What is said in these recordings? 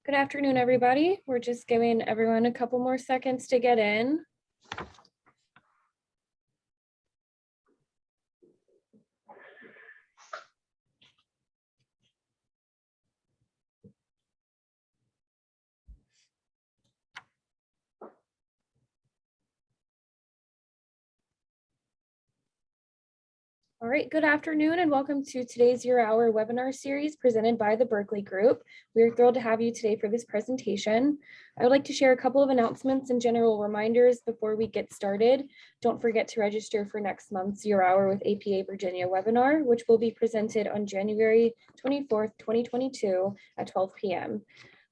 Good afternoon, everybody. We're just giving everyone a couple more seconds to get in. All right, good afternoon and welcome to today's zero-hour webinar series presented by the Berkeley Group. We are thrilled to have you today for this presentation. I would like to share a couple of announcements and general reminders before we get started. Don't forget to register for next month's zero-hour with APA Virginia webinar, which will be presented on January 24th, 2022 at 12 p.m.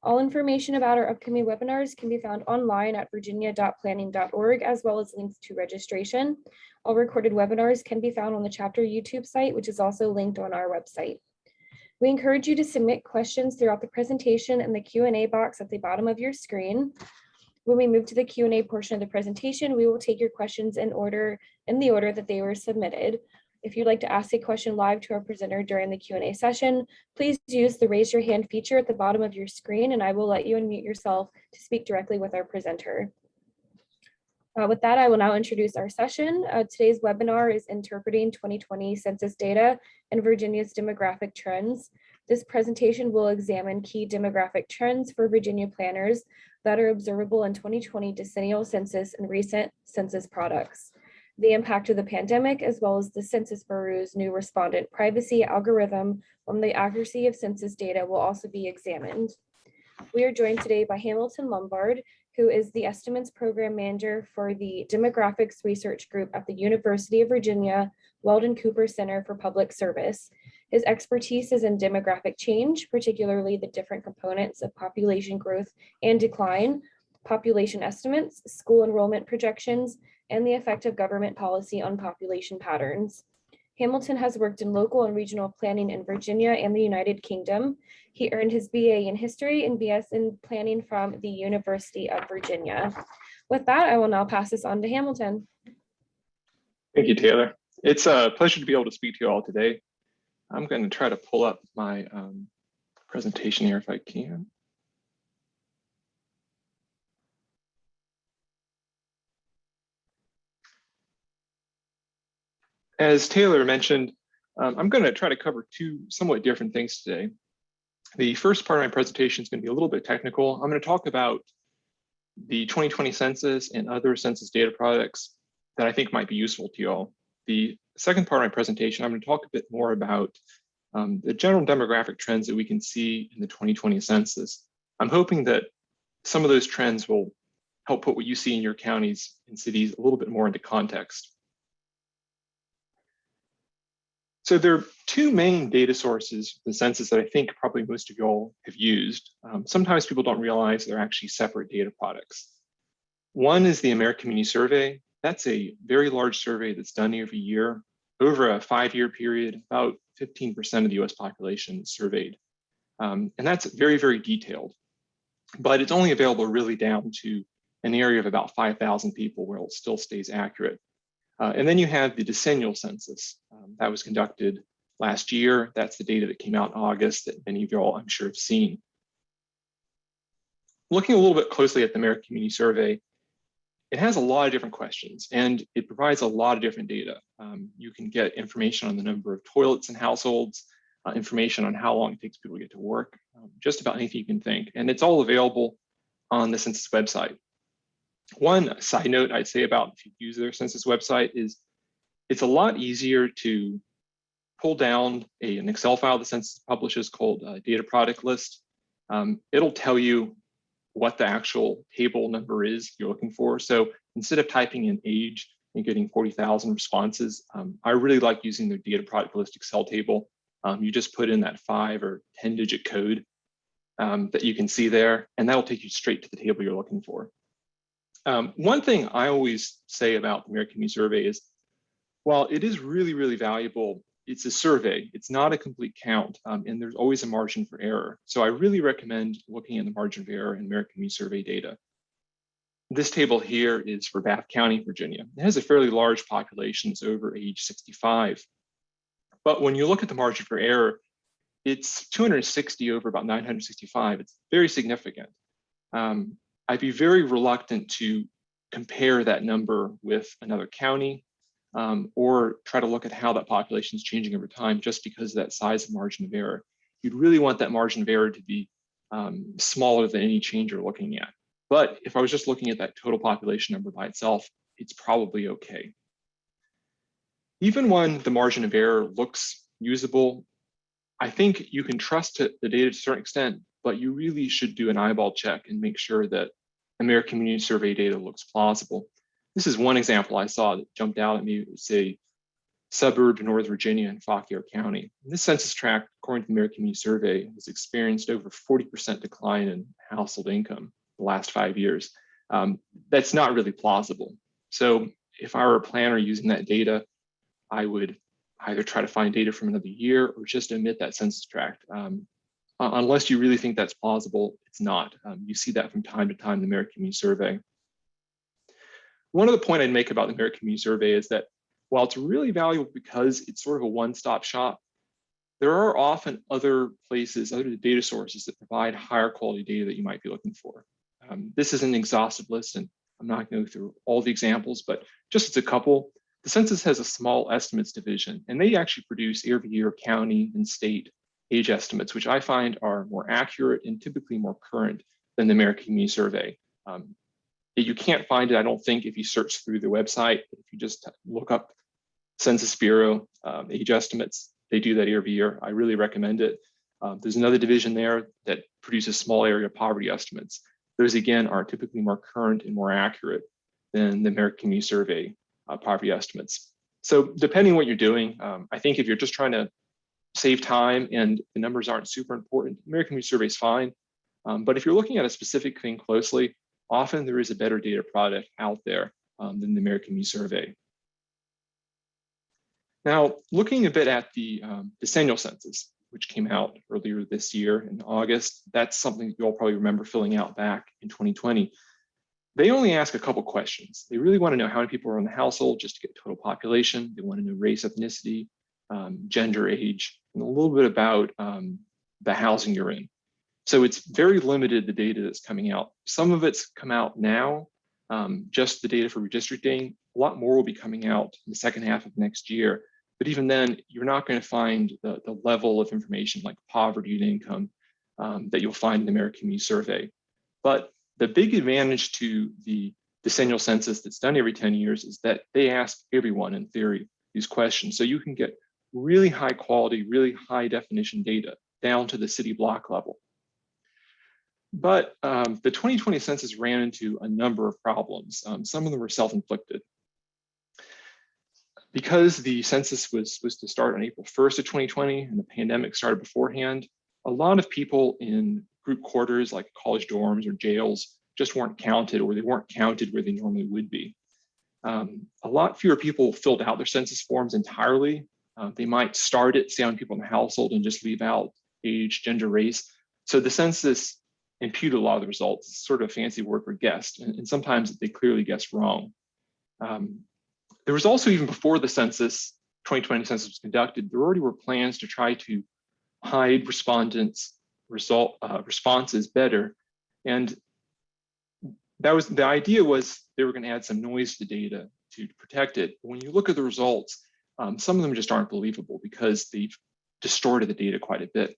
All information about our upcoming webinars can be found online at virginia.planning.org, as well as links to registration. All recorded webinars can be found on the chapter YouTube site, which is also linked on our website. We encourage you to submit questions throughout the presentation in the Q&A box at the bottom of your screen. When we move to the Q&A portion of the presentation, we will take your questions in the order that they were submitted. If you'd like to ask a question live to our presenter during the Q&A session, please use the raise your hand feature at the bottom of your screen, and I will let you unmute yourself to speak directly with our presenter. With that, I will now introduce our session. Today's webinar is Interpreting 2020 Census Data and Virginia's Demographic Trends. This presentation will examine key demographic trends for Virginia planners that are observable in 2020 Decennial Census and recent census products. The impact of the pandemic, as well as the Census Bureau's new respondent privacy algorithm on the accuracy of census data, will also be examined. We are joined today by Hamilton Lombard, who is the Estimates Program Manger for the Demographics Research Group at the University of Virginia Weldon Cooper Center for Public Service. His expertise is in demographic change, particularly the different components of population growth and decline, population estimates, school enrollment projections, and the effect of government policy on population patterns. Hamilton has worked in local and regional planning in Virginia and the United Kingdom. He earned his BA in History and B.S. in Planning from the University of Virginia. With that, I will now pass this on to Hamilton. Thank you, Taylor. It's a pleasure to be able to speak to you all today. I'm going to try to pull up my presentation here if I can. As Taylor mentioned, I'm going to try to cover two somewhat different things today. The first part of my presentation is going to be a little bit technical. I'm going to talk about the 2020 census and other census data products that I think might be useful to you all. The second part of my presentation, I'm going to talk a bit more about the general demographic trends that we can see in the 2020 census. I'm hoping that some of those trends will help put what you see in your counties and cities a little bit more into context. So there are two main data sources for the census that I think probably most of you all have used. Sometimes people don't realize they're actually separate data products. One is the American Community Survey. That's a very large survey that's done every year. Over a 5-year period, about 15% of the US population is surveyed. And that's very, very detailed. But it's only available really down to an area of about 5,000 people where it still stays accurate. And then you have the Decennial Census that was conducted last year. That's the data that came out in August that many of you all, I'm sure, have seen. Looking a little bit closely at the American Community Survey, it has a lot of different questions and it provides a lot of different data. You can get information on the number of toilets in households, information on how long it takes people to get to work, just about anything you can think. And it's all available on the census website. One side note I'd say about if you use their census website is it's a lot easier to pull down an Excel file the census publishes called a data product list. It'll tell you what the actual table number is you're looking for. So instead of typing in age and getting 40,000 responses, I really like using their data product list Excel table. You just put in that 5 or 10-digit code that you can see there, and that'll take you straight to the table you're looking for. One thing I always say about the American Community Survey is, while it is really, really valuable, it's a survey. It's not a complete count, and there's always a margin for error. So I really recommend looking at the margin of error in American Community Survey data. This table here is for Bath County, Virginia. It has a fairly large population, it's over age 65. But when you look at the margin for error, it's 260 over about 965. It's very significant. I'd be very reluctant to compare that number with another county or try to look at how that population is changing over time just because of that size of margin of error. You'd really want that margin of error to be smaller than any change you're looking at. But if I was just looking at that total population number by itself, it's probably okay. Even when the margin of error looks usable, I think you can trust the data to a certain extent, but you really should do an eyeball check and make sure that American Community Survey data looks plausible. This is one example I saw that jumped out at me. It's a suburb in North Virginia in Fauquier County. And this census tract, according to the American Community Survey, has experienced over 40% decline in household income the last 5 years. That's not really plausible. So if I were a planner using that data, I would either try to find data from another year or just omit that census tract. Unless you really think that's plausible, it's not. You see that from time to time in the American Community Survey. One other point I'd make about the American Community Survey is that while it's really valuable because it's sort of a one-stop shop, there are often other places, other data sources that provide higher quality data that you might be looking for. This is an exhaustive list, and I'm not going to go through all the examples, but just as a couple, the census has a small estimates division, and they actually produce every year county and state age estimates, which I find are more accurate and typically more current than the American Community Survey. You can't find it, I don't think, if you search through the website. If you just look up Census Bureau age estimates, they do that every year. I really recommend it. There's another division there that produces small area poverty estimates. Those, again, are typically more current and more accurate than the American Community Survey poverty estimates. So depending on what you're doing, I think if you're just trying to save time and the numbers aren't super important, American Community Survey is fine. But if you're looking at a specific thing closely, often there is a better data product out there than the American Community Survey. Now, looking a bit at the Decennial Census, which came out earlier this year in August, that's something that you all probably remember filling out back in 2020. They only ask a couple questions. They really want to know how many people are in the household just to get total population. They want to know race, ethnicity, gender, age, and a little bit about the housing you're in. So it's very limited, the data that's coming out. Some of it's come out now, just the data for redistricting. A lot more will be coming out in the second half of next year. But even then, you're not going to find the level of information like poverty and income that you'll find in the American Community Survey. But the big advantage to the Decennial Census that's done every 10 years is that they ask everyone, in theory, these questions. So you can get really high quality, really high definition data down to the city block level. But the 2020 census ran into a number of problems. Some of them were self-inflicted. Because the census was to start on April 1st of 2020 and the pandemic started beforehand, a lot of people in group quarters like college dorms or jails just weren't counted, or they weren't counted where they normally would be. A lot fewer people filled out their census forms entirely. They might start it, say, on people in the household and just leave out age, gender, race. So the census imputed a lot of the results. It's sort of a fancy word for guessed, and sometimes they clearly guessed wrong. There was also, even before the census, 2020 census was conducted, there already were plans to try to hide respondents' responses better. And that was, the idea was they were going to add some noise to the data to protect it. But when you look at the results, some of them just aren't believable because they've distorted the data quite a bit.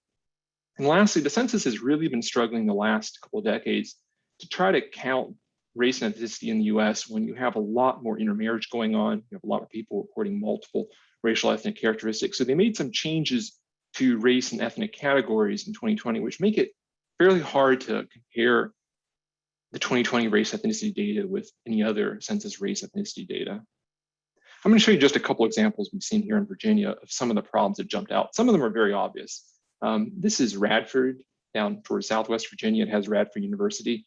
And lastly, the census has really been struggling the last couple of decades to try to count race and ethnicity in the US when you have a lot more intermarriage going on. You have a lot of people reporting multiple racial ethnic characteristics. So they made some changes to race and ethnic categories in 2020, which make it fairly hard to compare the 2020 race ethnicity data with any other census race ethnicity data. I'm going to show you just a couple examples we've seen here in Virginia of some of the problems that jumped out. Some of them are very obvious. This is Radford down towards Southwest Virginia. It has Radford University.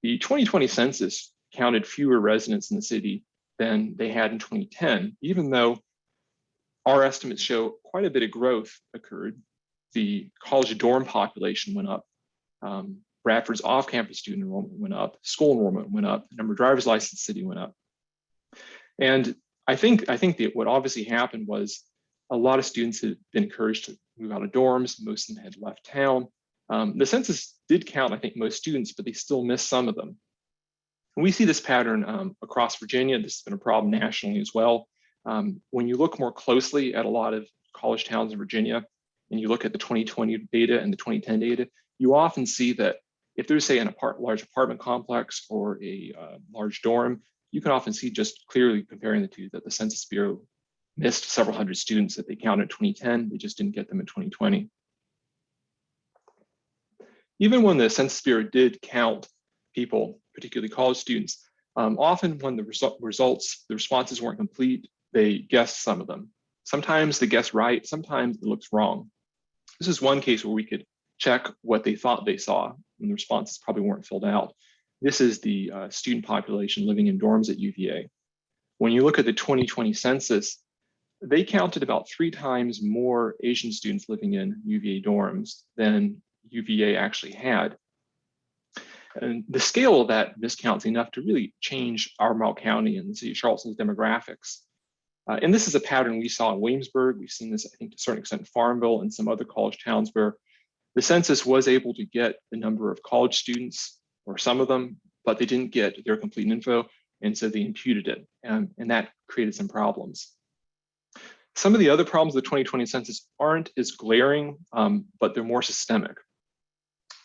The 2020 census counted fewer residents in the city than they had in 2010, even though our estimates show quite a bit of growth occurred. The college dorm population went up. Bradford's off-campus student enrollment went up, school enrollment went up, the number of driver's license city went up. And I think that what obviously happened was a lot of students had been encouraged to move out of dorms. Most of them had left town. The census did count, I think, most students, but they still missed some of them. And we see this pattern across Virginia. This has been a problem nationally as well. When you look more closely at a lot of college towns in Virginia, and you look at the 2020 data and the 2010 data, you often see that if there's, say, large apartment complex or a large dorm, you can often see just clearly comparing the two that the Census Bureau missed several hundred students that they counted in 2010. They just didn't get them in 2020. Even when the Census Bureau did count people, particularly college students, often when the responses weren't complete, they guessed some of them. Sometimes they guessed right, sometimes it looks wrong. This is one case where we could check what they thought they saw when the responses probably weren't filled out. This is the student population living in dorms at UVA. When you look at the 2020 census, they counted about 3 times more Asian students living in UVA dorms than UVA actually had. And the scale of that miscount is enough to really change Albemarle County and the city of Charleston's demographics. And this is a pattern we saw in Williamsburg. We've seen this, I think, to a certain extent in Farmville and some other college towns where the census was able to get the number of college students, or some of them, but they didn't get their complete info, and so they imputed it, and that created some problems. Some of the other problems of the 2020 census aren't as glaring, but they're more systemic.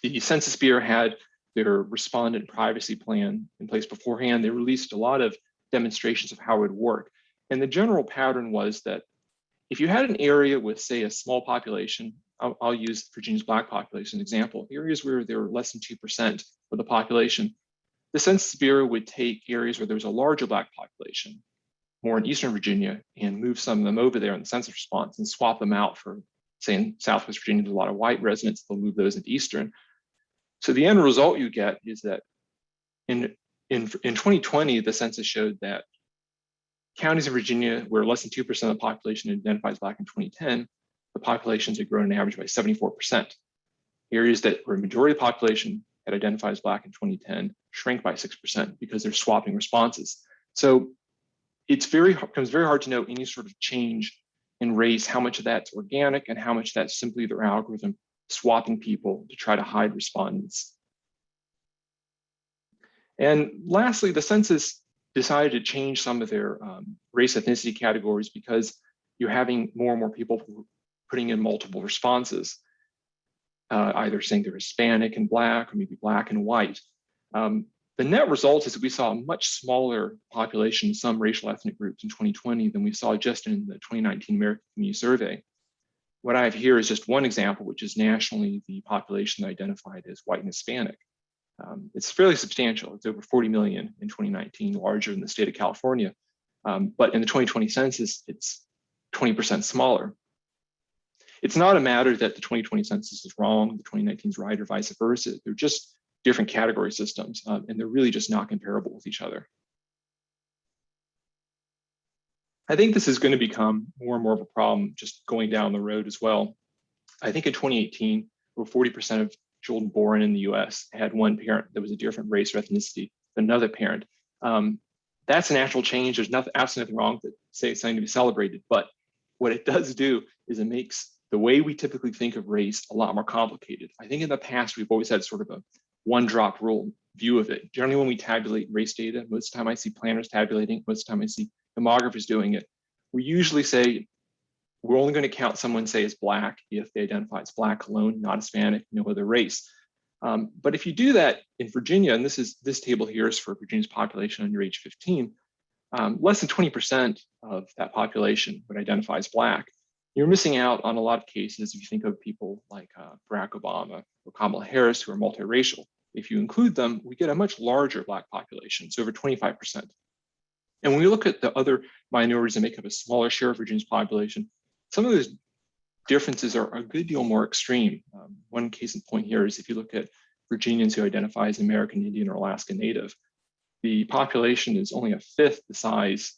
The Census Bureau had their respondent privacy plan in place beforehand. They released a lot of demonstrations of how it would work. And the general pattern was that if you had an area with, say, a small population, I'll use Virginia's Black population as an example, areas where there were less than 2% of the population, the Census Bureau would take areas where there was a larger Black population, more in Eastern Virginia, and move some of them over there in the census response and swap them out for, say, in Southwest Virginia, there's a lot of white residents, they'll move those into Eastern. So the end result you get is that in 2020, the census showed that counties in Virginia where less than 2% of the population identified as Black in 2010, the populations had grown on average by 74%. Areas that were a majority of the population had identified as Black in 2010 shrank by 6% because they're swapping responses. So it becomes very hard to know any sort of change in race, how much of that's organic and how much that's simply their algorithm swapping people to try to hide respondents. And lastly, the census decided to change some of their race ethnicity categories because you're having more and more people putting in multiple responses, either saying they're Hispanic and Black or maybe Black and white. The net result is that we saw a much smaller population in some racial ethnic groups in 2020 than we saw just in the 2019 American Community Survey. What I have here is just one example, which is nationally the population identified as white and Hispanic. It's fairly substantial. It's over 40 million in 2019, larger than the state of California. But in the 2020 census, it's 20% smaller. It's not a matter that the 2020 census is wrong, the 2019 is right, or vice versa. They're just different category systems, and they're really just not comparable with each other. I think this is going to become more and more of a problem just going down the road as well. I think in 2018, over 40% of children born in the US had one parent that was a different race or ethnicity than another parent. That's a natural change. There's absolutely nothing wrong with it, say it's something to be celebrated, but what it does do is it makes the way we typically think of race a lot more complicated. I think in the past, we've always had sort of a one-drop rule view of it. Generally, when we tabulate race data, most of the time I see planners tabulating, most of the time I see demographers doing it. We usually say, we're only going to count someone, say, as Black if they identify as Black alone, not Hispanic, no other race. But if you do that in Virginia, and this table here is for Virginia's population under age 15, less than 20% of that population would identify as Black. You're missing out on a lot of cases if you think of people like Barack Obama or Kamala Harris who are multiracial. If you include them, we get a much larger Black population, so over 25%. And when we look at the other minorities that make up a smaller share of Virginia's population, some of those differences are a good deal more extreme. One case in point here is if you look at Virginians who identify as American Indian or Alaska Native, the population is only a fifth the size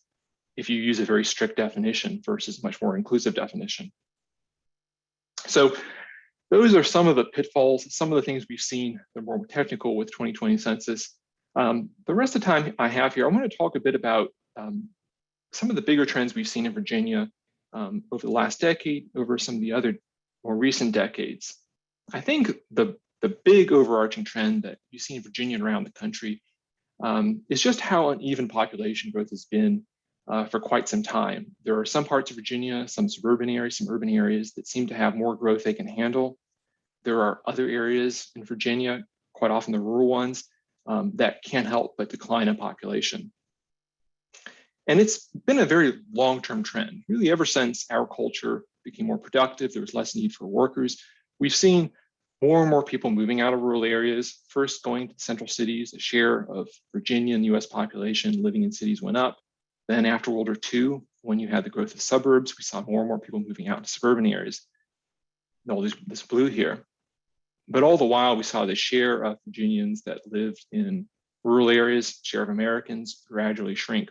if you use a very strict definition versus a much more inclusive definition. So those are some of the pitfalls, some of the things we've seen that are more technical with 2020 census. The rest of the time I have here, I want to talk a bit about some of the bigger trends we've seen in Virginia over the last decade, over some of the other more recent decades. I think the big overarching trend that you see in Virginia and around the country is just how uneven population growth has been for quite some time. There are some parts of Virginia, some suburban areas, some urban areas that seem to have more growth they can handle. There are other areas in Virginia, quite often the rural ones, that can't help but decline in population. And it's been a very long-term trend, really ever since our culture became more productive, there was less need for workers. We've seen more and more people moving out of rural areas, first going to central cities. The share of Virginia and the US population living in cities went up. Then after World War II, when you had the growth of suburbs, we saw more and more people moving out to suburban areas. All this blue here. But all the while, we saw the share of Virginians that lived in rural areas, share of Americans, gradually shrink.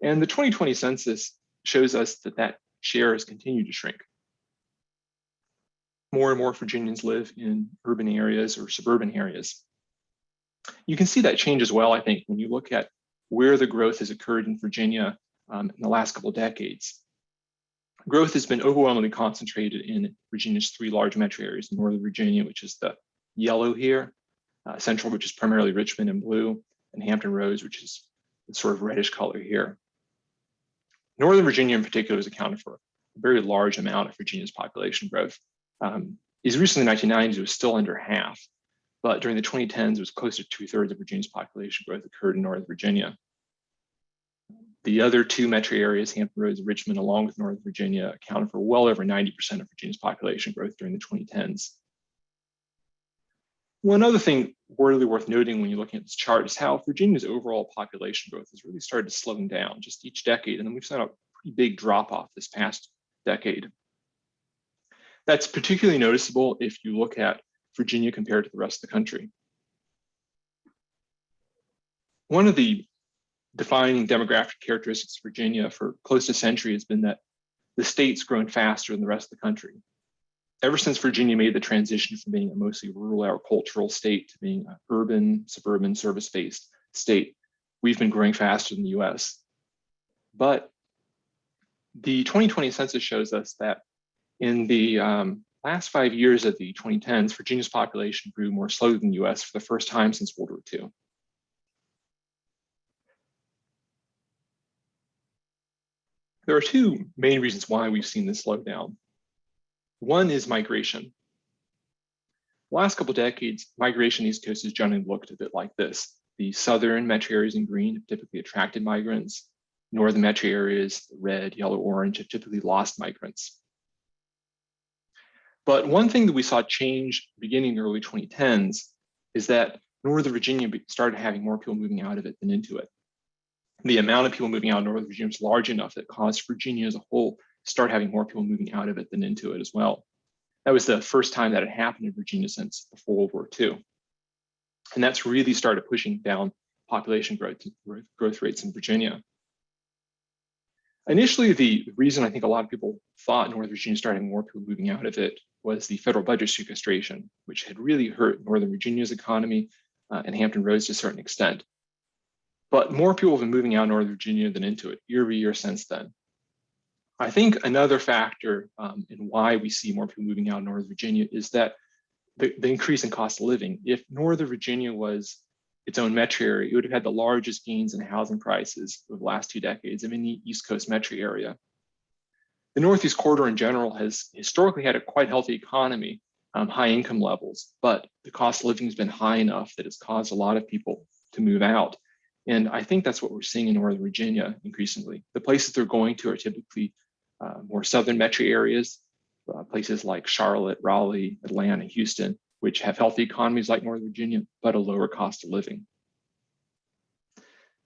And the 2020 census shows us that that share has continued to shrink. More and more Virginians live in urban areas or suburban areas. You can see that change as well, I think, when you look at where the growth has occurred in Virginia in the last couple of decades. Growth has been overwhelmingly concentrated in Virginia's three large metro areas: Northern Virginia, which is the yellow here, Central, which is primarily Richmond and blue, and Hampton Roads, which is the sort of reddish color here. Northern Virginia in particular has accounted for a very large amount of Virginia's population growth. As recently in the 1990s, it was still under half, but during the 2010s, it was close to 2/3 of Virginia's population growth occurred in Northern Virginia. The other two metro areas, Hampton Roads and Richmond, along with Northern Virginia, accounted for well over 90% of Virginia's population growth during the 2010s. One other thing really worth noting when you're looking at this chart is how Virginia's overall population growth has really started slowing down just each decade, and then we've seen a pretty big drop off this past decade. That's particularly noticeable if you look at Virginia compared to the rest of the country. One of the defining demographic characteristics of Virginia for close to a century has been that the state's grown faster than the rest of the country. Ever since Virginia made the transition from being a mostly rural agricultural state to being an urban, suburban, service-based state, we've been growing faster than the US. But the 2020 census shows us that in the last 5 years of the 2010s, Virginia's population grew more slowly than the US for the first time since World War II. There are two main reasons why we've seen this slowdown. One is migration. The last couple of decades, migration on the East Coast has generally looked a bit like this. The southern metro areas in green have typically attracted migrants. Northern metro areas, red, yellow, orange, have typically lost migrants. But one thing that we saw change beginning in the early 2010s is that Northern Virginia started having more people moving out of it than into it. The amount of people moving out of Northern Virginia was large enough that caused Virginia as a whole to start having more people moving out of it than into it as well. That was the first time that had happened in Virginia since before World War II. And that's really started pushing down population growth rates in Virginia. Initially, the reason I think a lot of people thought Northern Virginia started having more people moving out of it was the federal budget sequestration, which had really hurt Northern Virginia's economy and Hampton Roads to a certain extent. But more people have been moving out of Northern Virginia than into it year over year since then. I think another factor in why we see more people moving out of Northern Virginia is that the increase in cost of living. If Northern Virginia was its own metro area, it would have had the largest gains in housing prices over the last 2 decades in the East Coast metro area. The Northeast corridor in general has historically had a quite healthy economy, high income levels, but the cost of living has been high enough that it's caused a lot of people to move out. And I think that's what we're seeing in Northern Virginia increasingly. The places they're going to are typically more southern metro areas, places like Charlotte, Raleigh, Atlanta, Houston, which have healthy economies like Northern Virginia, but a lower cost of living.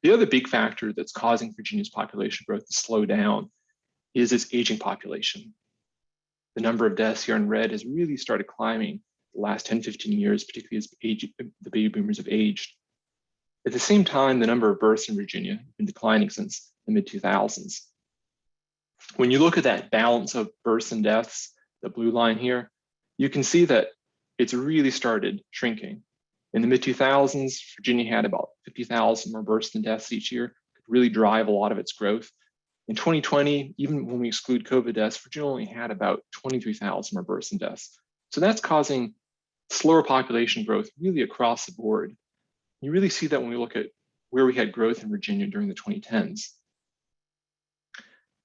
The other big factor that's causing Virginia's population growth to slow down is its aging population. The number of deaths here in red has really started climbing the last 10, 15 years, particularly as the baby boomers have aged. At the same time, the number of births in Virginia have been declining since the mid-2000s. When you look at that balance of births and deaths, the blue line here, you can see that it's really started shrinking. In the mid-2000s, Virginia had about 50,000 more births than deaths each year, could really drive a lot of its growth. In 2020, even when we exclude COVID deaths, Virginia only had about 23,000 more births and deaths. So that's causing slower population growth really across the board. You really see that when we look at where we had growth in Virginia during the 2010s.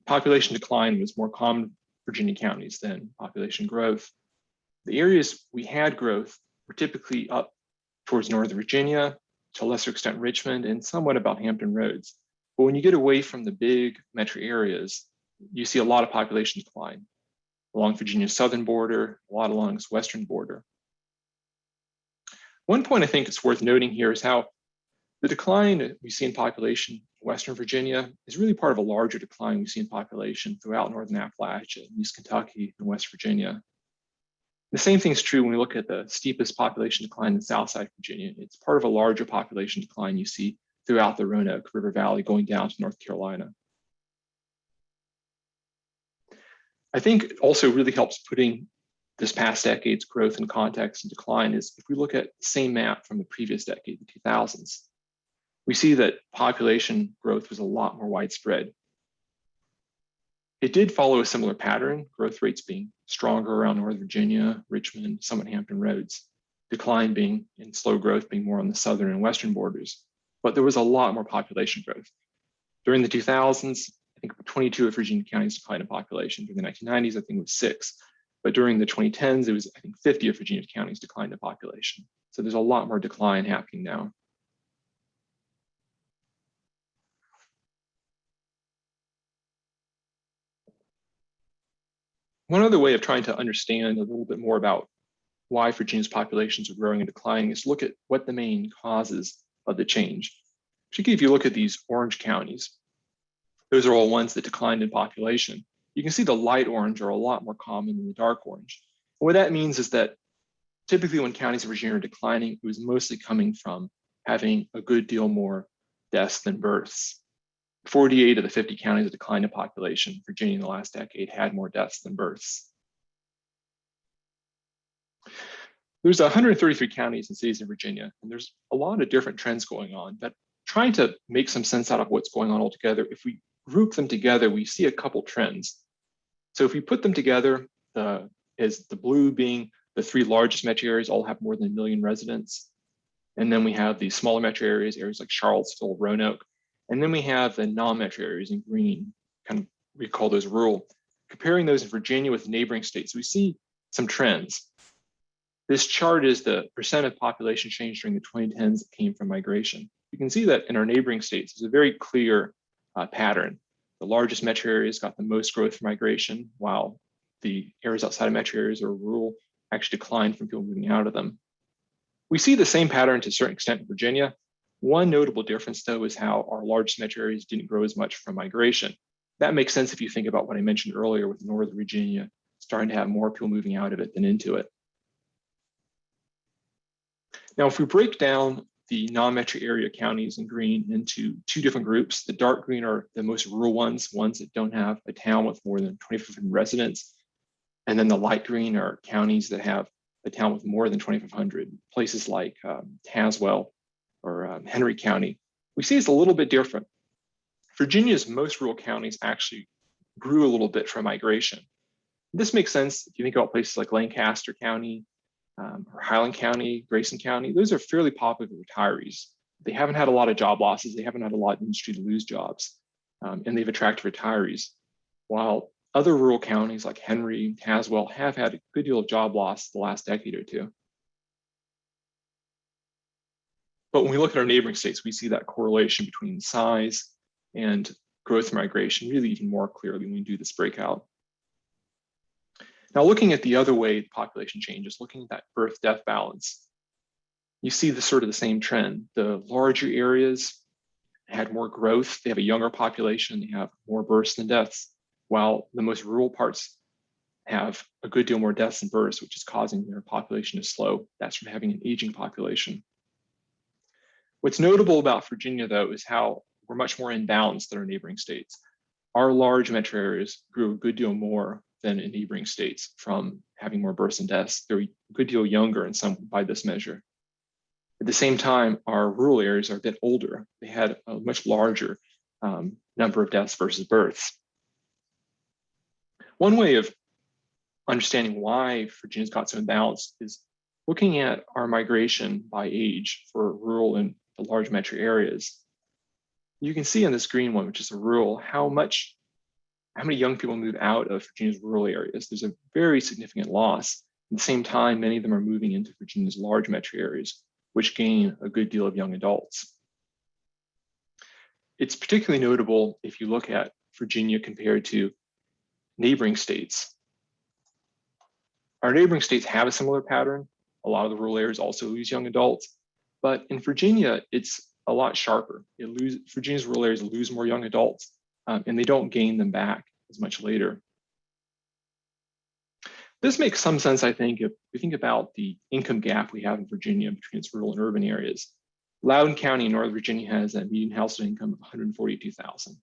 Population decline was more common in Virginia counties than population growth. The areas we had growth were typically up towards Northern Virginia, to a lesser extent Richmond, and somewhat about Hampton Roads. But when you get away from the big metro areas, you see a lot of population decline along Virginia's southern border, a lot along its western border. One point I think it's worth noting here is how the decline we see in population in Western Virginia is really part of a larger decline we see in population throughout Northern Appalachia, East Kentucky, and West Virginia. The same thing is true when we look at the steepest population decline in Southside Virginia. It's part of a larger population decline you see throughout the Roanoke River Valley going down to North Carolina. I think it also really helps putting this past decade's growth in context and decline is if we look at the same map from the previous decade, the 2000s, we see that population growth was a lot more widespread. It did follow a similar pattern, growth rates being stronger around Northern Virginia, Richmond, some at Hampton Roads, decline being and slow growth being more on the southern and western borders. But there was a lot more population growth. During the 2000s, I think 22 of Virginia counties declined in population. During the 1990s, I think it was 6. But during the 2010s, it was, I think, 50 of Virginia counties declined in population. So there's a lot more decline happening now. One other way of trying to understand a little bit more about why Virginia's populations are growing and declining is look at what the main causes of the change. Particularly if you look at these orange counties, those are all ones that declined in population. You can see the light orange are a lot more common than the dark orange. And what that means is that typically when counties in Virginia are declining, it was mostly coming from having a good deal more deaths than births. 48 of the 50 counties that declined in population, Virginia in the last decade had more deaths than births. There's 133 counties and cities in Virginia, and there's a lot of different trends going on, but trying to make some sense out of what's going on altogether, if we group them together, we see a couple trends. So if we put them together, as the blue being the 3 largest metro areas all have more than 1 million residents. And then we have the smaller metro areas like Charlottesville, Roanoke. And then we have the non-metro areas in green, kind of, we call those rural. Comparing those in Virginia with neighboring states, we see some trends. This chart is the percent of population change during the 2010s that came from migration. You can see that in our neighboring states, there's a very clear pattern. The largest metro areas got the most growth from migration, while the areas outside of metro areas or rural actually declined from people moving out of them. We see the same pattern to a certain extent in Virginia. One notable difference, though, is how our largest metro areas didn't grow as much from migration. That makes sense if you think about what I mentioned earlier with Northern Virginia starting to have more people moving out of it than into it. Now, if we break down the non-metro area counties in green into 2 different groups, the dark green are the most rural ones that don't have a town with more than 2,500 residents. And then the light green are counties that have a town with more than 2,500, places like Tazewell or Henry County. We see it's a little bit different. Virginia's most rural counties actually grew a little bit from migration. This makes sense if you think about places like Lancaster County, or Highland County, Grayson County. Those are fairly popular retirees. They haven't had a lot of job losses. They haven't had a lot of industry to lose jobs, and they've attracted retirees. While other rural counties like Henry, Tazewell have had a good deal of job loss the last decade or 2. But when we look at our neighboring states, we see that correlation between size and growth migration really even more clearly when we do this breakout. Now, looking at the other way the population changes, looking at that birth-death balance, you see the sort of the same trend. The larger areas had more growth. They have a younger population. They have more births than deaths, while the most rural parts have a good deal more deaths than births, which is causing their population to slow. That's from having an aging population. What's notable about Virginia, though, is how we're much more in balance than our neighboring states. Our large metro areas grew a good deal more than in neighboring states from having more births and deaths. They're a good deal younger in some by this measure. At the same time, our rural areas are a bit older. They had a much larger number of deaths versus births. One way of understanding why Virginia's got so imbalanced is looking at our migration by age for rural and the large metro areas. You can see on this green one, which is a rural, how many young people move out of Virginia's rural areas. There's a very significant loss. At the same time, many of them are moving into Virginia's large metro areas, which gain a good deal of young adults. It's particularly notable if you look at Virginia compared to neighboring states. Our neighboring states have a similar pattern. A lot of the rural areas also lose young adults, but in Virginia, it's a lot sharper. Virginia's rural areas lose more young adults, and they don't gain them back as much later. This makes some sense, I think, if we think about the income gap we have in Virginia between its rural and urban areas. Loudoun County in Northern Virginia has a median household income of $142,000.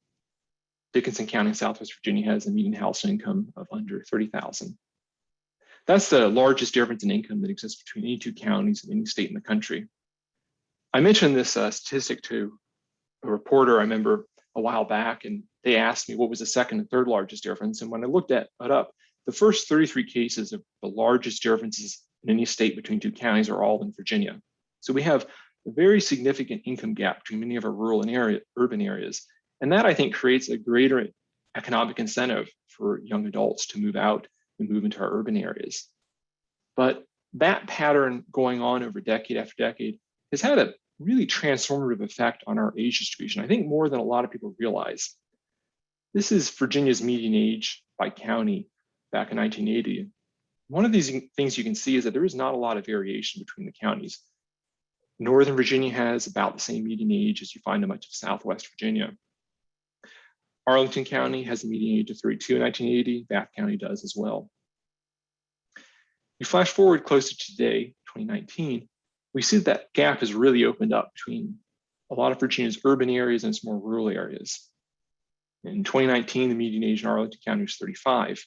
Dickinson County in Southwest Virginia has a median household income of under $30,000. That's the largest difference in income that exists between any two counties in any state in the country. I mentioned this statistic to a reporter I remember a while back, and they asked me what was the second and third largest difference. And when I looked it up, the first 33 cases of the largest differences in any state between two counties are all in Virginia. So we have a very significant income gap between many of our rural and urban areas. And that, I think, creates a greater economic incentive for young adults to move out and move into our urban areas. But that pattern going on over decade after decade has had a really transformative effect on our age distribution, I think more than a lot of people realize. This is Virginia's median age by county back in 1980. One of these things you can see is that there is not a lot of variation between the counties. Northern Virginia has about the same median age as you find in much of Southwest Virginia. Arlington County has a median age of 32 in 1980. Bath County does as well. You flash forward closer to today, 2019, we see that gap has really opened up between a lot of Virginia's urban areas and its more rural areas. In 2019, the median age in Arlington County was 35.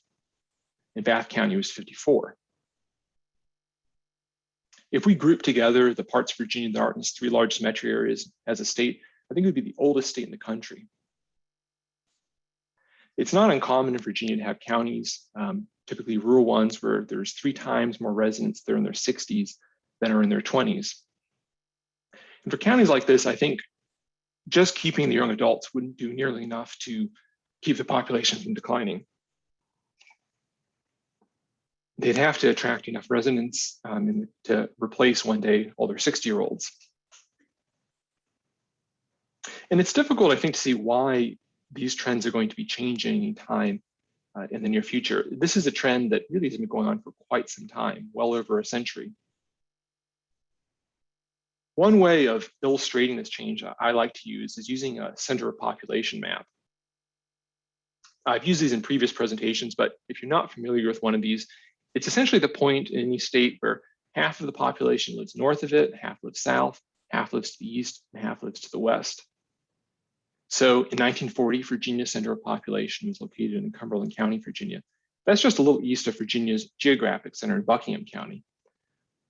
In Bath County was 54. If we group together the parts of Virginia that are in its three largest metro areas as a state, I think it would be the oldest state in the country. It's not uncommon in Virginia to have counties, typically rural ones, where there's 3 times more residents that are in their 60s than are in their 20s. And for counties like this, I think just keeping the young adults wouldn't do nearly enough to keep the population from declining. They'd have to attract enough residents to replace one day all their 60-year-olds. And it's difficult, I think, to see why these trends are going to be changing any time in the near future. This is a trend that really has been going on for quite some time, well over a century. One way of illustrating this change I like to use is using a center of population map. I've used these in previous presentations, but if you're not familiar with one of these, it's essentially the point in any state where half of the population lives north of it, half lives south, half lives to the east, and half lives to the west. So in 1940, Virginia's center of population was located in Cumberland County, Virginia. That's just a little east of Virginia's geographic center in Buckingham County.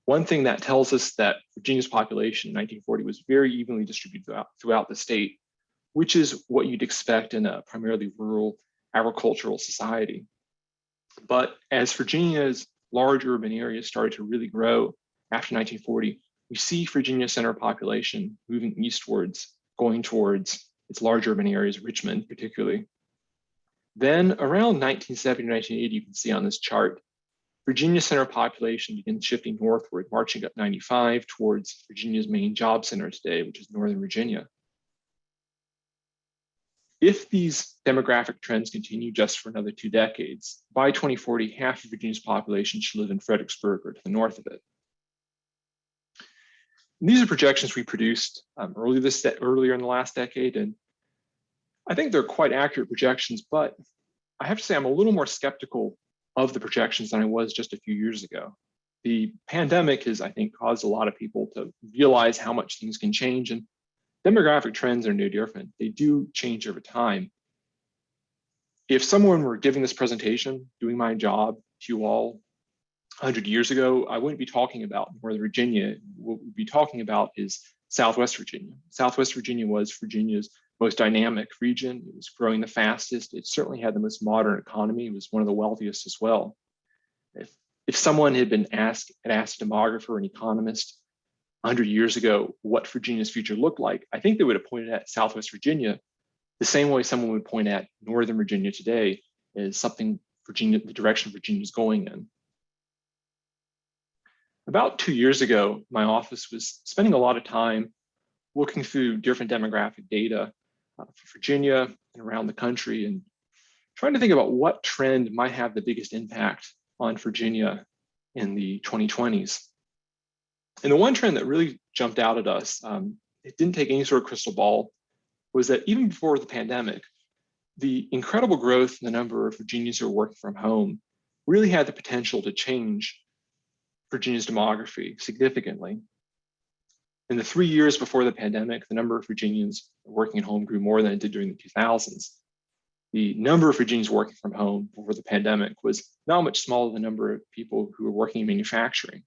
One thing that tells us that Virginia's population in 1940 was very evenly distributed throughout the state, which is what you'd expect in a primarily rural agricultural society. But as Virginia's large urban areas started to really grow after 1940, we see Virginia's center of population moving eastwards, going towards its large urban areas, Richmond particularly. Then around 1970 to 1980, you can see on this chart, Virginia's center of population begins shifting northward, marching up 95 towards Virginia's main job center today, which is Northern Virginia. If these demographic trends continue just for another 2 decades, by 2040, half of Virginia's population should live in Fredericksburg or to the north of it. And these are projections we produced earlier in the last decade, and I think they're quite accurate projections, but I have to say I'm a little more skeptical of the projections than I was just a few years ago. The pandemic has, I think, caused a lot of people to realize how much things can change, and demographic trends are no different. They do change over time. If someone were giving this presentation, doing my job to you all 100 years ago, I wouldn't be talking about Northern Virginia. What we'd be talking about is Southwest Virginia. Southwest Virginia was Virginia's most dynamic region. It was growing the fastest. It certainly had the most modern economy. It was one of the wealthiest as well. If someone had asked a demographer, an economist 100 years ago what Virginia's future looked like, I think they would have pointed at Southwest Virginia the same way someone would point at Northern Virginia today as something the direction Virginia is going in. About 2 years ago, my office was spending a lot of time looking through different demographic data for Virginia and around the country and trying to think about what trend might have the biggest impact on Virginia in the 2020s. And the one trend that really jumped out at us, it didn't take any sort of crystal ball, was that even before the pandemic, the incredible growth in the number of Virginians who are working from home really had the potential to change Virginia's demography significantly. In the 3 years before the pandemic, the number of Virginians working at home grew more than it did during the 2000s. The number of Virginians working from home before the pandemic was not much smaller than the number of people who were working in manufacturing.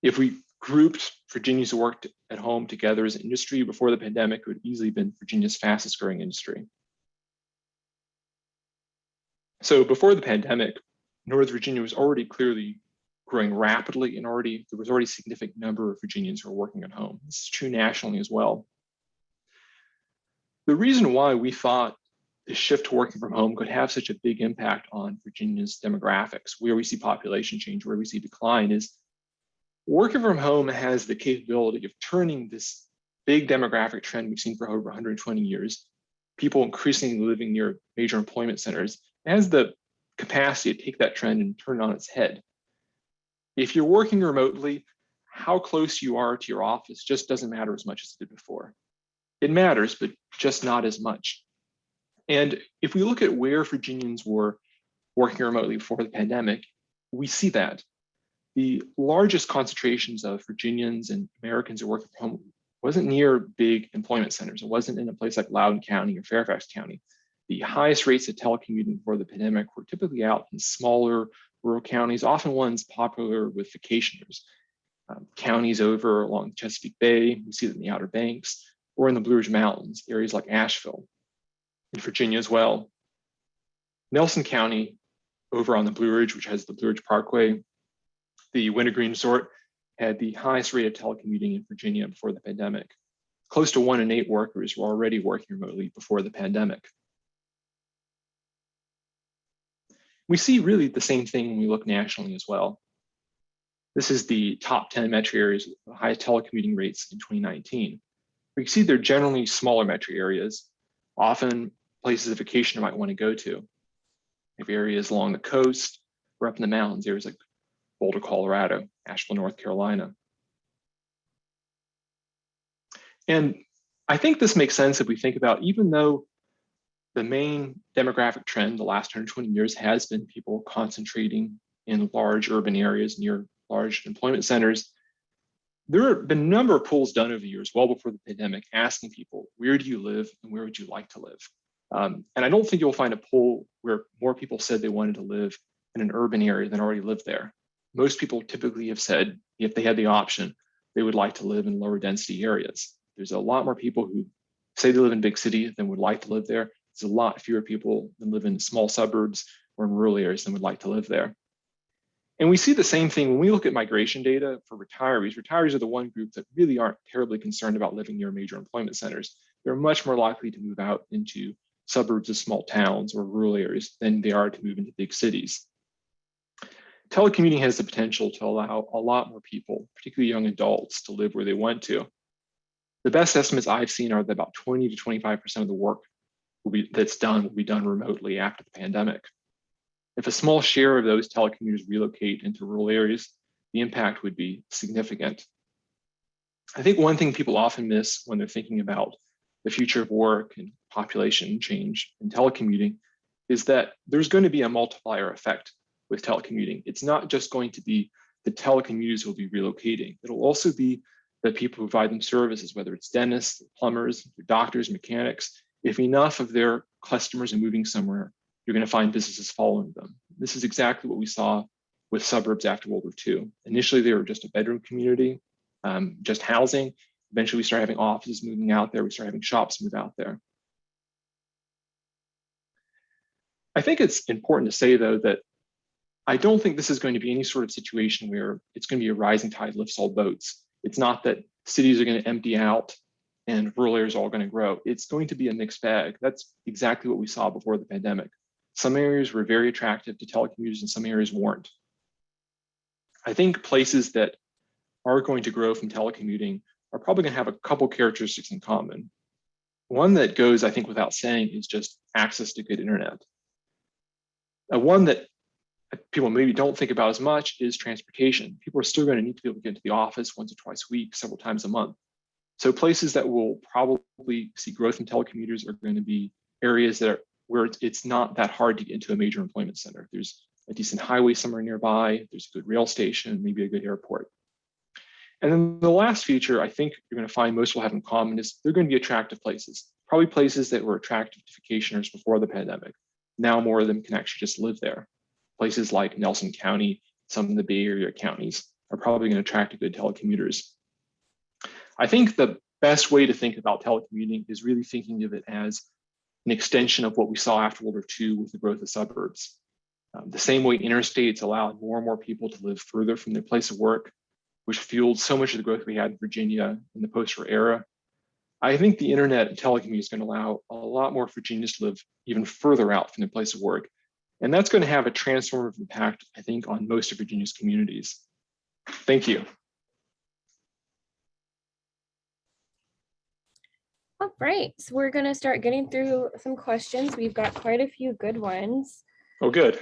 If we grouped Virginians who worked at home together as an industry before the pandemic, it would easily have been Virginia's fastest growing industry. So before the pandemic, Northern Virginia was already clearly growing rapidly, and there was already a significant number of Virginians who were working at home. This is true nationally as well. The reason why we thought the shift to working from home could have such a big impact on Virginia's demographics, where we see population change, where we see decline, is working from home has the capability of turning this big demographic trend we've seen for over 120 years, people increasingly living near major employment centers, has the capacity to take that trend and turn it on its head. If you're working remotely, how close you are to your office just doesn't matter as much as it did before. It matters, but just not as much. And if we look at where Virginians were working remotely before the pandemic, we see that. The largest concentrations of Virginians and Americans who work from home wasn't near big employment centers. It wasn't in a place like Loudoun County or Fairfax County. The highest rates of telecommuting before the pandemic were typically out in smaller rural counties, often ones popular with vacationers. Counties over along the Chesapeake Bay, we see that in the Outer Banks, or in the Blue Ridge Mountains, areas like Asheville, in Virginia as well. Nelson County, over on the Blue Ridge, which has the Blue Ridge Parkway, the Wintergreen Resort, had the highest rate of telecommuting in Virginia before the pandemic. Close to 1 in 8 workers were already working remotely before the pandemic. We see really the same thing when we look nationally as well. This is the top 10 metro areas with the highest telecommuting rates in 2019. We can see they're generally smaller metro areas, often places a vacationer might want to go to. We have areas along the coast or up in the mountains, areas like Boulder, Colorado, Asheville, North Carolina. And I think this makes sense if we think about, even though the main demographic trend the last 120 years has been people concentrating in large urban areas near large employment centers, there have been a number of polls done over the years, well before the pandemic, asking people, where do you live and where would you like to live? And I don't think you'll find a poll where more people said they wanted to live in an urban area than already lived there. Most people typically have said, if they had the option, they would like to live in lower density areas. There's a lot more people who say they live in big cities than would like to live there. There's a lot fewer people that live in small suburbs or in rural areas than would like to live there. And we see the same thing when we look at migration data for retirees. Retirees are the one group that really aren't terribly concerned about living near major employment centers. They're much more likely to move out into suburbs of small towns or rural areas than they are to move into big cities. Telecommuting has the potential to allow a lot more people, particularly young adults, to live where they want to. The best estimates I've seen are that about 20 to 25% of the work will be done remotely after the pandemic. If a small share of those telecommuters relocate into rural areas, the impact would be significant. I think one thing people often miss when they're thinking about the future of work and population change in telecommuting is that there's going to be a multiplier effect with telecommuting. It's not just going to be the telecommuters who will be relocating. It'll also be the people who provide them services, whether it's dentists, plumbers, doctors, mechanics. If enough of their customers are moving somewhere, you're going to find businesses following them. This is exactly what we saw with suburbs after World War II. Initially, they were just a bedroom community, just housing. Eventually, we started having offices moving out there. We started having shops move out there. I think it's important to say, though, that I don't think this is going to be any sort of situation where it's going to be a rising tide lifts all boats. It's not that cities are going to empty out and rural areas are all going to grow. It's going to be a mixed bag. That's exactly what we saw before the pandemic. Some areas were very attractive to telecommuters and some areas weren't. I think places that are going to grow from telecommuting are probably going to have a couple characteristics in common. One that goes, I think, without saying is just access to good internet. One that people maybe don't think about as much is transportation. People are still going to need to be able to get to the office once or twice a week, several times a month. So places that will probably see growth in telecommuters are going to be areas that are where it's not that hard to get into a major employment center. There's a decent highway somewhere nearby, there's a good rail station, maybe a good airport. And then the last feature I think you're going to find most will have in common is they're going to be attractive places, probably places that were attractive to vacationers before the pandemic. Now more of them can actually just live there. Places like Nelson County, some of the Bay Area counties are probably going to attract good telecommuters. I think the best way to think about telecommuting is really thinking of it as an extension of what we saw after World War II with the growth of suburbs. The same way interstates allowed more and more people to live further from their place of work, which fueled so much of the growth we had in Virginia in the post-war era. I think the internet and telecommuting is going to allow a lot more Virginians to live even further out from their place of work. And that's going to have a transformative impact, I think, on most of Virginia's communities. Thank you. All right, so we're going to start getting through some questions. We've got quite a few good ones. Oh, good.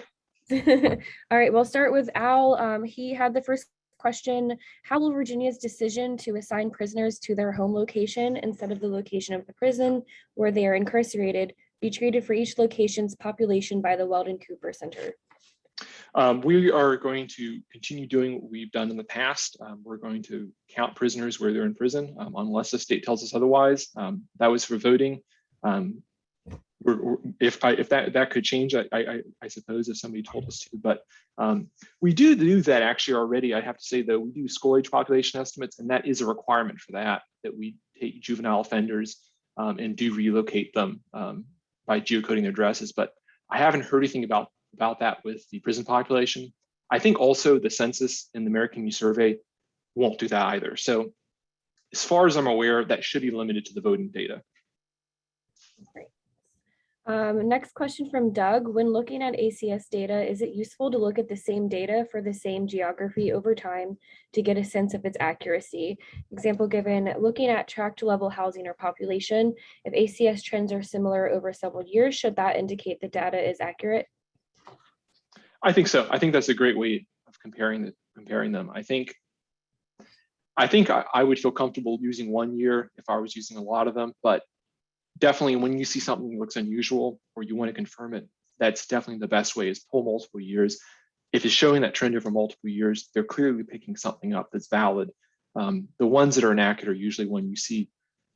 All right, we'll start with Al. He had the first question: how will Virginia's decision to assign prisoners to their home location instead of the location of the prison where they are incarcerated be treated for each location's population by the Weldon Cooper Center? We are going to continue doing what we've done in the past. We're going to count prisoners where they're in prison, unless the state tells us otherwise. That was for voting. If that could change, I suppose, if somebody told us to, but we do that actually already. I have to say, though, we do school age population estimates, and that is a requirement for that we take juvenile offenders and do relocate them by geocoding their addresses. But I haven't heard anything about that with the prison population. I think also the census and the American Community Survey won't do that either. So as far as I'm aware, that should be limited to the voting data. Great. Next question from Doug. When looking at ACS data, is it useful to look at the same data for the same geography over time to get a sense of its accuracy? Example given, looking at tract level housing or population, if ACS trends are similar over several years, should that indicate the data is accurate? I think so. I think that's a great way of comparing them. I think I would feel comfortable using 1 year if I was using a lot of them, but definitely when you see something that looks unusual or you want to confirm it, that's definitely the best way, is pull multiple years. If it's showing that trend over multiple years, they're clearly picking something up that's valid. The ones that are inaccurate are usually when you see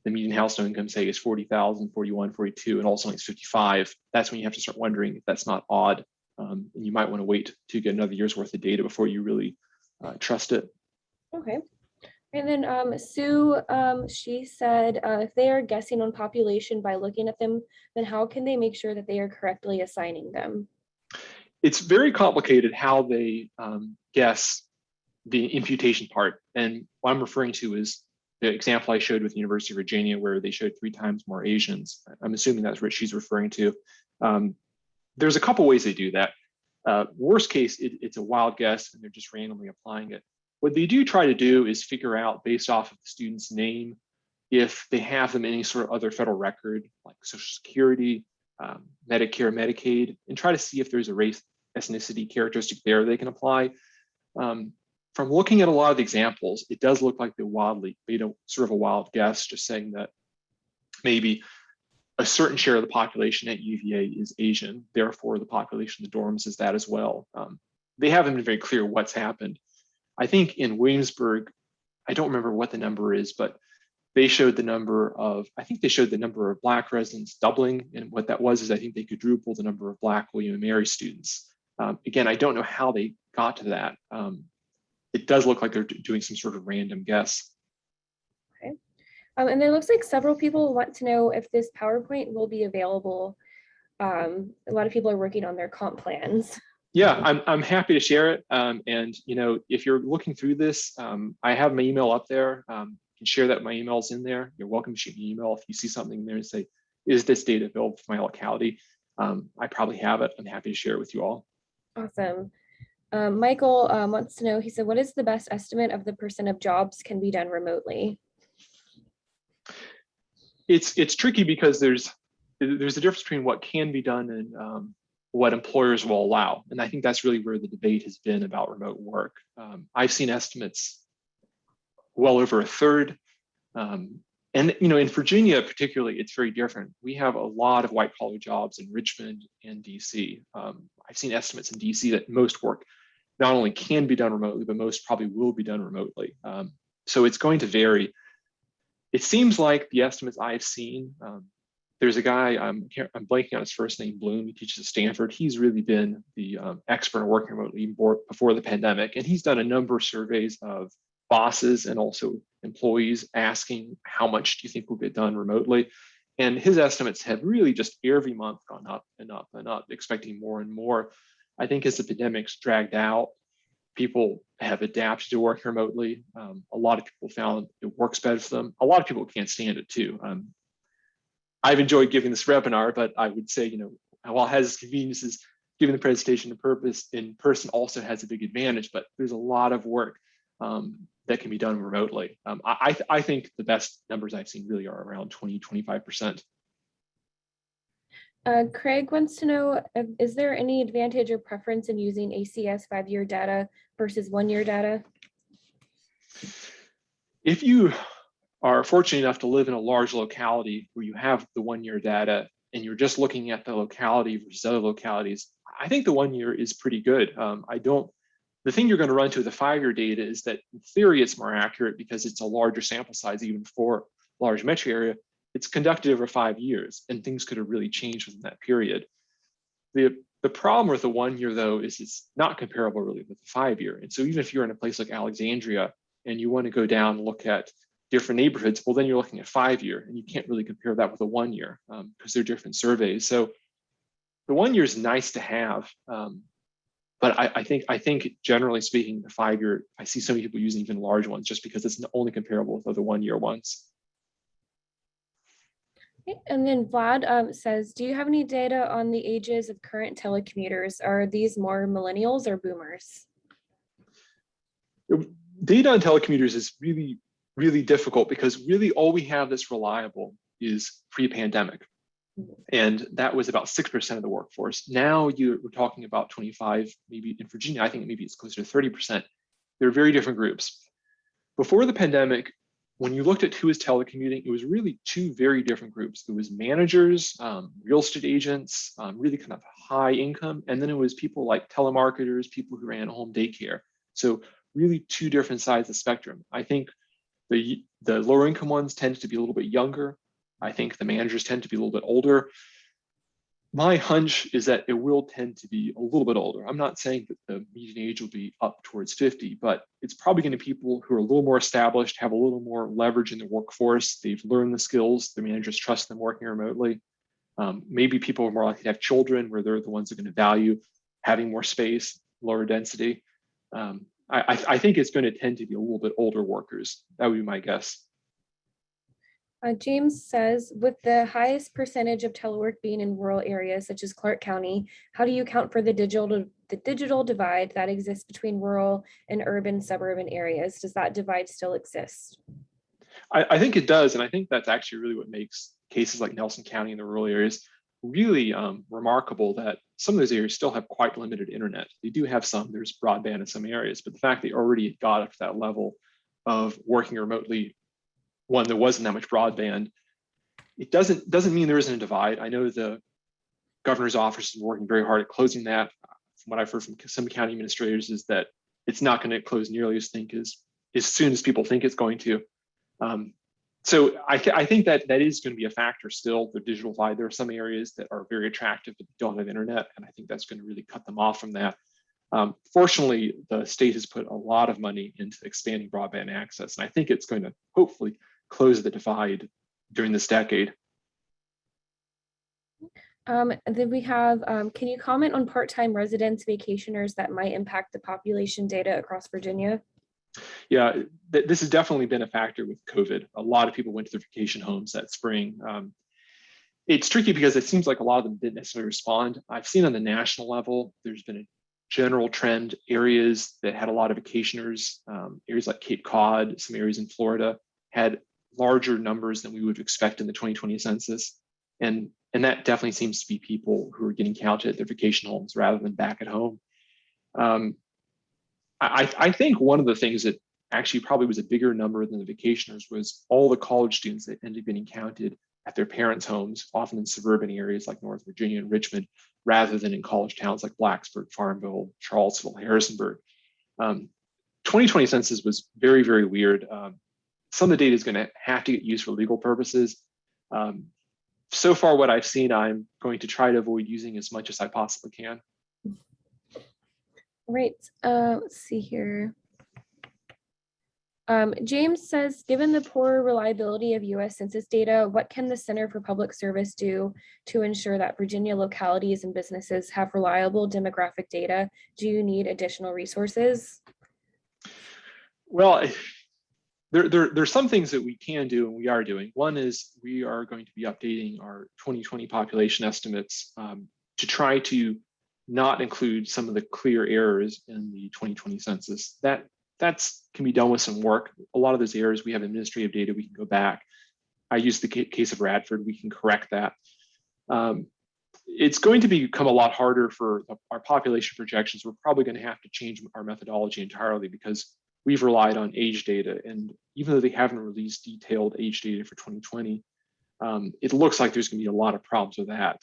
the median household income, say, is 40,000, 41, 42, and also it's 55. That's when you have to start wondering if that's not odd. And you might want to wait to get another year's worth of data before you really trust it. Okay. And then Sue, she said, if they are guessing on population by looking at them, then how can they make sure that they are correctly assigning them? It's very complicated how they guess the imputation part. And what I'm referring to is the example I showed with the University of Virginia, where they showed 3 times more Asians. I'm assuming that's what she's referring to. There's a couple ways they do that. Worst case, it's a wild guess and they're just randomly applying it. What they do try to do is figure out, based off of the student's name, if they have them in any sort of other federal record, like Social Security, Medicare, Medicaid, and try to see if there's a race ethnicity characteristic there they can apply. From looking at a lot of the examples, it does look like they made a sort of a wild guess, just saying that maybe a certain share of the population at UVA is Asian, therefore the population of the dorms is that as well. They haven't been very clear what's happened. I think in Williamsburg, I don't remember what the number is, but they showed the number of, I think they showed the number of Black residents doubling. And what that was is I think they quadrupled the number of Black William and Mary students. Again, I don't know how they got to that. It does look like they're doing some sort of random guess. Okay. And it looks like several people want to know if this PowerPoint will be available. A lot of people are working on their comp plans. Yeah, I'm happy to share it. And if you're looking through this, I have my email up there. You can share that my email's in there. You're welcome to shoot me an email if you see something in there and say, is this data available for my locality? I probably have it. I'm happy to share it with you all. Awesome. Michael wants to know, he said, what is the best estimate of the % of jobs can be done remotely? It's tricky because there's a difference between what can be done and what employers will allow. And I think that's really where the debate has been about remote work. I've seen estimates well over a third. And in Virginia particularly, it's very different. We have a lot of white collar jobs in Richmond and DC. I've seen estimates in DC that most work not only can be done remotely, but most probably will be done remotely. So it's going to vary. It seems like the estimates I've seen, there's a guy, I'm blanking on his first name, Bloom, he teaches at Stanford. He's really been the expert in working remotely before the pandemic. And he's done a number of surveys of bosses and also employees asking how much do you think will get done remotely? And his estimates have really just every month gone up and up and up, expecting more and more. I think as the pandemic's dragged out, people have adapted to working remotely. A lot of people found it works better for them. A lot of people can't stand it too. I've enjoyed giving this webinar, but I would say, while it has its conveniences, giving the presentation in person also has a big advantage, but there's a lot of work that can be done remotely. I think the best numbers I've seen really are around 20–25%. Craig wants to know, is there any advantage or preference in using ACS 5-year data versus 1-year data? If you are fortunate enough to live in a large locality where you have the 1-year data and you're just looking at the locality versus other localities, I think the 1 year is pretty good. The thing you're going to run to the 5-year data is that in theory it's more accurate because it's a larger sample size even for large metro area. It's conducted over 5 years and things could have really changed within that period. The problem with the 1 year though is it's not comparable really with the 5-year. And so even if you're in a place like Alexandria and you want to go down and look at different neighborhoods, well then you're looking at 5-year and you can't really compare that with a 1 year because they're different surveys. So the 1 year is nice to have. But I think generally speaking, the 5-year, I see so many people using even large ones just because it's only comparable with other 1 year ones. Okay. And then Vlad says, do you have any data on the ages of current telecommuters? Are these more millennials or boomers? Data on telecommuters is really, really difficult because really all we have that's reliable is pre-pandemic. And that was about 6% of the workforce. Now we're talking about 25, maybe in Virginia, I think maybe it's closer to 30%. They're very different groups. Before the pandemic, when you looked at who was telecommuting, it was really two very different groups. It was managers, real estate agents, really kind of high income. And then it was people like telemarketers, people who ran home daycare. So really two different sides of the spectrum. I think the lower income ones tend to be a little bit younger. I think the managers tend to be a little bit older. My hunch is that it will tend to be a little bit older. I'm not saying that the median age will be up towards 50, but it's probably going to be people who are a little more established, have a little more leverage in the workforce. They've learned the skills. The managers trust them working remotely. Maybe people are more likely to have children where they're the ones that are going to value having more space, lower density. I think it's going to tend to be a little bit older workers. That would be my guess. James says, with the highest percentage of telework being in rural areas such as Clark County, how do you account for the digital divide that exists between rural and urban suburban areas? Does that divide still exist? I think it does. And I think that's actually really what makes cases like Nelson County and the rural areas really remarkable, that some of those areas still have quite limited internet. They do have there's broadband in some areas, but the fact they already got up to that level of working remotely, one, there wasn't that much broadband. It doesn't mean there isn't a divide. I know the governor's office is working very hard at closing that. From what I've heard from some county administrators is that it's not going to close nearly as soon as people think it's going to. So I think that is going to be a factor still, the digital divide. There are some areas that are very attractive but don't have internet, and I think that's going to really cut them off from that. Fortunately, the state has put a lot of money into expanding broadband access, and I think it's going to hopefully close the divide during this decade. Then we have, can you comment on part-time residents, vacationers that might impact the population data across Virginia? Yeah, this has definitely been a factor with COVID. A lot of people went to their vacation homes that spring. It's tricky because it seems like a lot of them didn't necessarily respond. I've seen on the national level, there's been a general trend. Areas that had a lot of vacationers, areas like Cape Cod, some areas in Florida, had larger numbers than we would expect in the 2020 census. And that definitely seems to be people who are getting counted at their vacation homes rather than back at home. I think one of the things that actually probably was a bigger number than the vacationers was all the college students that ended up getting counted at their parents' homes, often in suburban areas like North Virginia and Richmond, rather than in college towns like Blacksburg, Farmville, Charlottesville, Harrisonburg. 2020 census was very, very weird. Some of the data is going to have to get used for legal purposes. So far, what I've seen, I'm going to try to avoid using as much as I possibly can. Right, let's see here. James says, given the poor reliability of US Census data, what can the Center for Public Service do to ensure that Virginia localities and businesses have reliable demographic data? Do you need additional resources? Well, there's some things that we can do and we are doing. One is we are going to be updating our 2020 population estimates to try to not include some of the clear errors in the 2020 census. That can be done with some work. A lot of those errors, we have administrative data, we can go back. I used the case of Radford, we can correct that. It's going to become a lot harder for our population projections. We're probably going to have to change our methodology entirely because we've relied on age data. And even though they haven't released detailed age data for 2020, it looks like there's going to be a lot of problems with that.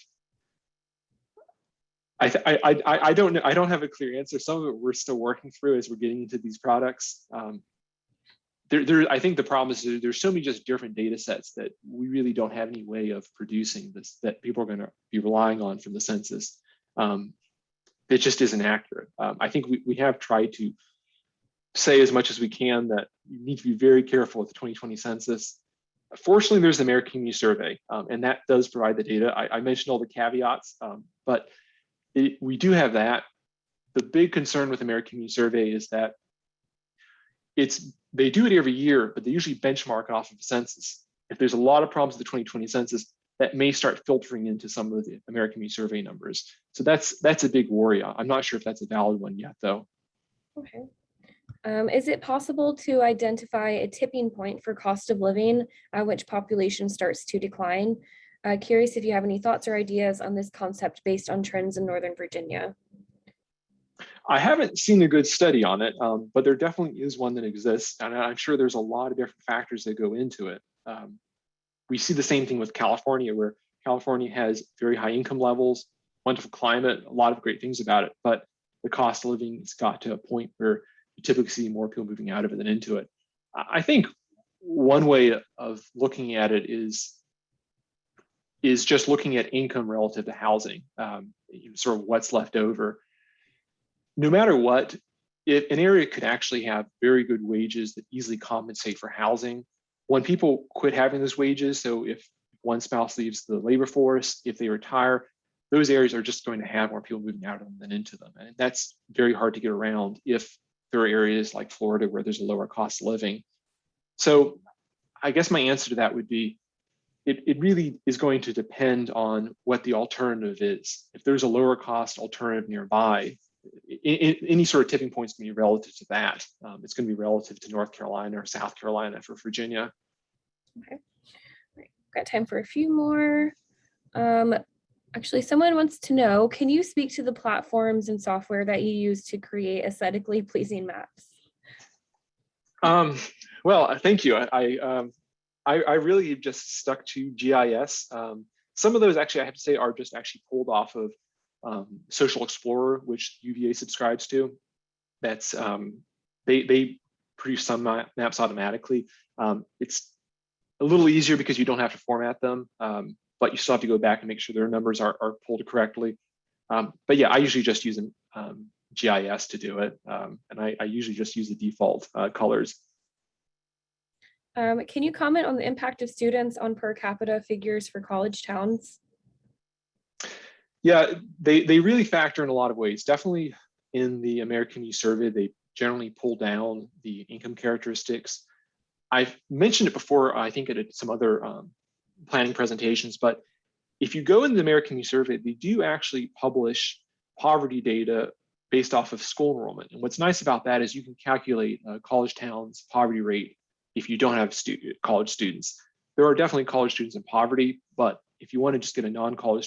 I don't know. I don't have a clear answer. Some of it we're still working through as we're getting into these products. I think the problem is there's so many just different data sets that we really don't have any way of producing this that people are going to be relying on from the census. It just isn't accurate. I think we have tried to say as much as we can that you need to be very careful with the 2020 census. Fortunately, there's the American Community Survey, and that does provide the data. I mentioned all the caveats, but we do have that. The big concern with the American Community Survey is that they do it every year, but they usually benchmark off of the census. If there's a lot of problems with the 2020 census, that may start filtering into some of the American Community Survey numbers. So that's a big worry. I'm not sure if that's a valid one yet, though. Okay. Is it possible to identify a tipping point for cost of living at which population starts to decline? Curious if you have any thoughts or ideas on this concept based on trends in Northern Virginia. I haven't seen a good study on it, but there definitely is one that exists. And I'm sure there's a lot of different factors that go into it. We see the same thing with California, where California has very high income levels, wonderful climate, a lot of great things about it, but the cost of living has got to a point where you typically see more people moving out of it than into it. I think one way of looking at it is just looking at income relative to housing, sort of what's left over. No matter what, if an area could actually have very good wages that easily compensate for housing, when people quit having those wages, so if one spouse leaves the labor force, if they retire, those areas are just going to have more people moving out of them than into them. And that's very hard to get around if there are areas like Florida where there's a lower cost of living. So I guess my answer to that would be, it really is going to depend on what the alternative is. If there's a lower cost alternative nearby, any sort of tipping point is going to be relative to that. It's going to be relative to North Carolina or South Carolina for Virginia. Okay, right. Got time for a few more. Actually, someone wants to know, can you speak to the platforms and software that you use to create aesthetically pleasing maps? Well, thank you. I really just stuck to GIS. Some of those actually, I have to say, are just actually pulled off of Social Explorer, which UVA subscribes to. That's they produce some maps automatically. a little easier because you don't have to format them, but you still have to go back and make sure their numbers are pulled correctly. But yeah, I usually just use GIS to do it, and I usually just use the default colors. Can you comment on the impact of students on per capita figures for college towns? Yeah, they really factor in a lot of ways. Definitely in the American Community Survey, they generally pull down the income characteristics. I've mentioned it before, I think at some other planning presentations, but if you go into the American Community Survey, they do actually publish poverty data based off of school enrollment. And what's nice about that is you can calculate college towns' poverty rate if you don't have college students. There are definitely college students in poverty, but if you want to just get a non-college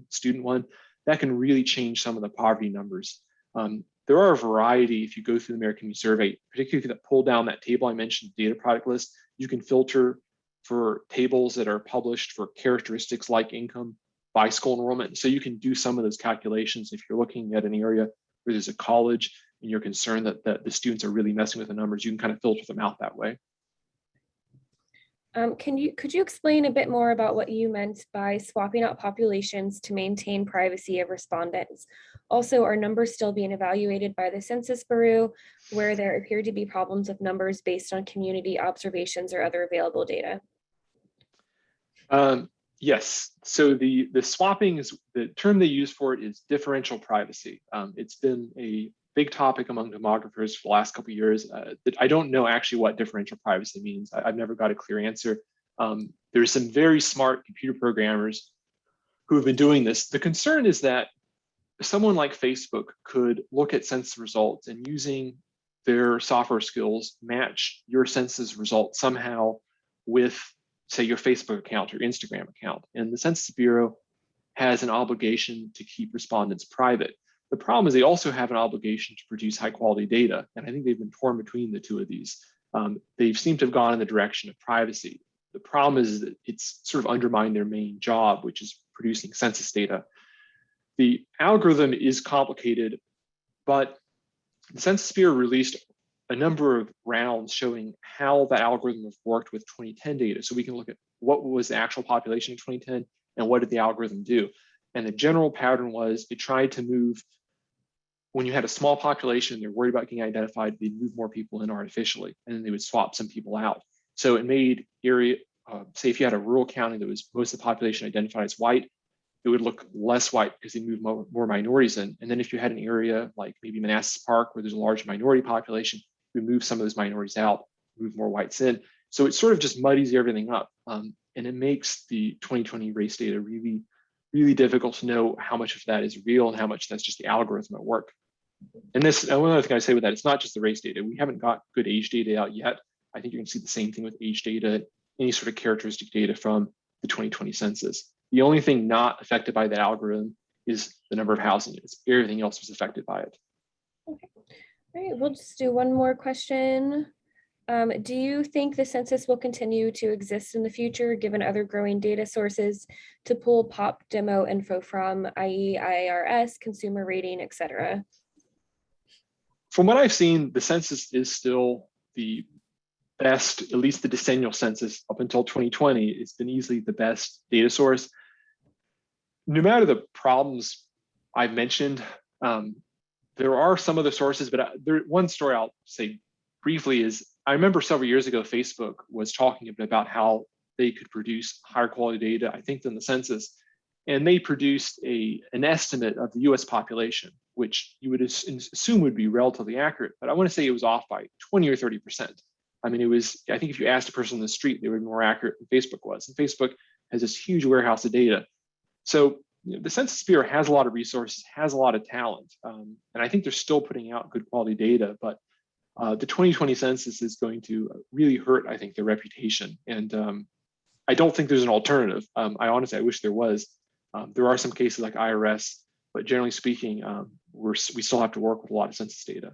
student one, that can really change some of the poverty numbers. There are a variety, if you go through the American Community Survey, particularly if you pull down that table I mentioned, data product list, you can filter for tables that are published for characteristics like income by school enrollment. So you can do some of those calculations if you're looking at an area where there's a college and you're concerned that the students are really messing with the numbers, you can kind of filter them out that way. Could you explain a bit more about what you meant by swapping out populations to maintain privacy of respondents? Also, are numbers still being evaluated by the Census Bureau, where there appear to be problems with numbers based on community observations or other available data? Yes, so the swapping is, the term they use for it is differential privacy. It's been a big topic among demographers for the last couple of years. That I don't know actually what differential privacy means. I've never got a clear answer. There's some very smart computer programmers who have been doing this. The concern is that someone like Facebook could look at census results and using their software skills match your census results somehow with, say, your Facebook account or Instagram account. And the Census Bureau has an obligation to keep respondents private. The problem is they also have an obligation to produce high quality data. And I think they've been torn between the two of these. They seem to have gone in the direction of privacy. The problem is that it's sort of undermined their main job, which is producing census data. The algorithm is complicated, but the Census Bureau released a number of rounds showing how the algorithm has worked with 2010 data. So we can look at what was the actual population in 2010 and what did the algorithm do. And the general pattern was it tried to move, when you had a small population, they're worried about getting identified, they'd move more people in artificially, and then they would swap some people out. So it made area, say if you had a rural county that was most of the population identified as white, it would look less white because they moved more minorities in. And then if you had an area like maybe Manassas Park where there's a large minority population, we move some of those minorities out, move more whites in. So it sort of just muddies everything up. And it makes the 2020 race data really, really difficult to know how much of that is real and how much that's just the algorithm at work. And one other thing I say with that, it's not just the race data. We haven't got good age data out yet. I think you're gonna see the same thing with age data, any sort of characteristic data from the 2020 census. The only thing not affected by that algorithm is the number of housing units. Everything else was affected by it. Okay. All right, we'll just do one more question. Do you think the census will continue to exist in the future, given other growing data sources to pull pop demo info from, i.e. IRS, consumer rating, et cetera? From what I've seen, the census is still the best, at least the decennial census up until 2020, it's been easily the best data source. No matter the problems I've mentioned, there are some other sources, but one story I'll say briefly is, I remember several years ago, Facebook was talking about how they could produce higher quality data, I think, than the census. And they produced an estimate of the US population, which you would assume would be relatively accurate, but I want to say it was off by 20 or 30%. I mean, I think if you asked a person on the street, they would be more accurate than Facebook was. And Facebook has this huge warehouse of data. So the Census Bureau has a lot of resources, has a lot of talent. And I think they're still putting out good quality data, but the 2020 census is going to really hurt, I think, their reputation. And I don't think there's an alternative. I wish there was. There are some cases like IRS, but generally speaking, we still have to work with a lot of census data.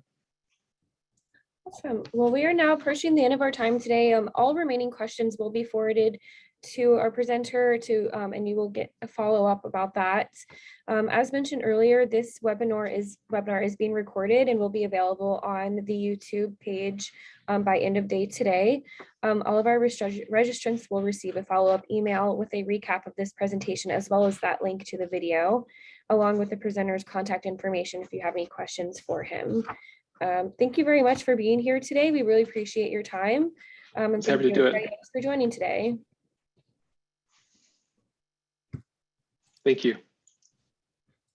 Awesome. Well, we are now approaching the end of our time today. All remaining questions will be forwarded to our presenter and you will get a follow-up about that. As mentioned earlier, this webinar is being recorded and will be available on the YouTube page by end of day today. All of our registrants will receive a follow-up email with a recap of this presentation, as well as that link to the video, along with the presenter's contact information if you have any questions for him. Thank you very much for being here today. We really appreciate your time. And Happy to do it. Thanks for joining today. Thank you.